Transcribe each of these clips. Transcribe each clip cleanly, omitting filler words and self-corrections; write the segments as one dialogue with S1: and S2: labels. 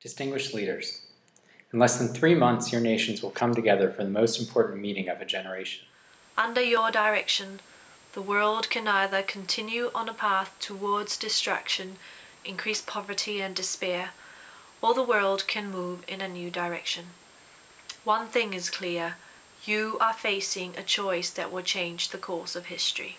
S1: Distinguished leaders, in less than 3 months, your nations will come together for the most important meeting of a generation.
S2: Under your direction, the world can either continue on a path towards destruction, increased poverty and despair, or the world can move in a new direction. One thing is clear, you are facing a choice that will change the course of history.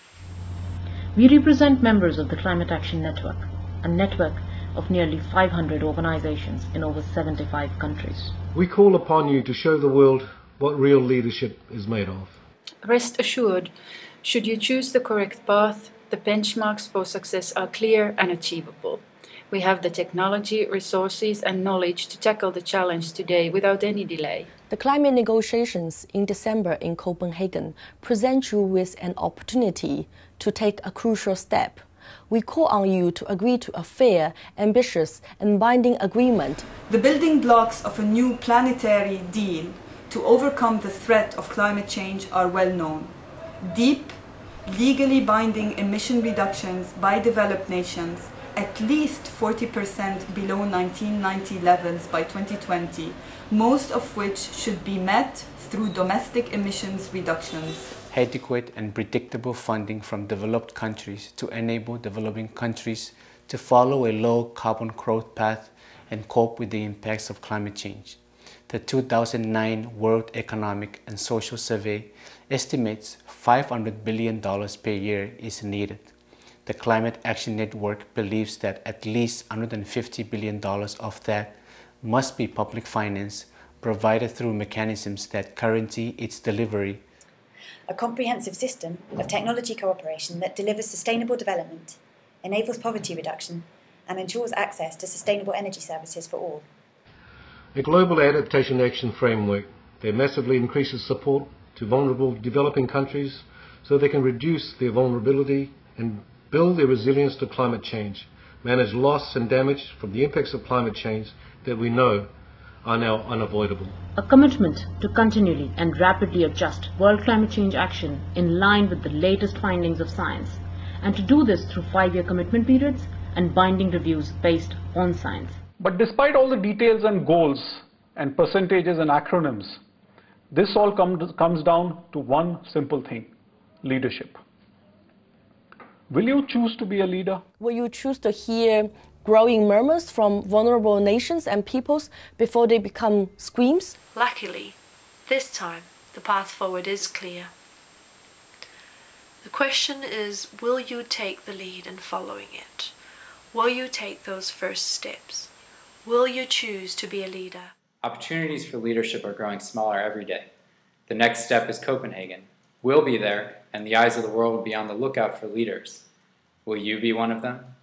S3: We represent members of the Climate Action Network, a network of nearly 500 organizations in over 75 countries.
S4: We call upon you to show the world what real leadership is made of.
S5: Rest assured, should you choose the correct path, the benchmarks for success are clear and achievable. We have the technology, resources and knowledge to tackle the challenge today without any delay.
S6: The climate negotiations in December in Copenhagen present you with an opportunity to take a crucial step. We call on you to agree to a fair, ambitious and binding agreement.
S7: The building blocks of a new planetary deal to overcome the threat of climate change are well known. Deep, legally binding emission reductions by developed nations, at least 40% below 1990 levels by 2020, most of which should be met through domestic emissions reductions.
S8: Adequate and predictable funding from developed countries to enable developing countries to follow a low carbon growth path and cope with the impacts of climate change. The 2009 World Economic and Social Survey estimates $500 billion per year is needed. The Climate Action Network believes that at least $150 billion of that must be public finance, provided through mechanisms that guarantee its delivery.
S9: A comprehensive system of technology cooperation that delivers sustainable development, enables poverty reduction, and ensures access to sustainable energy services for all.
S4: A global adaptation action framework that massively increases support to vulnerable developing countries so they can reduce their vulnerability and build their resilience to climate change, manage loss and damage from the impacts of climate change that we know are now unavoidable.
S3: A commitment to continually and rapidly adjust world climate change action in line with the latest findings of science, and to do this through 5-year commitment periods and binding reviews based on science.
S10: But despite all the details and goals and percentages and acronyms, this all comes down to one simple thing: leadership. Will you choose to be a leader?
S6: Will you choose to hear growing murmurs from vulnerable nations and peoples before they become screams?
S2: Luckily, this time the path forward is clear. The question is, will you take the lead in following it? Will you take those first steps? Will you choose to be a leader?
S1: Opportunities for leadership are growing smaller every day. The next step is Copenhagen. We'll be there, and the eyes of the world will be on the lookout for leaders. Will you be one of them?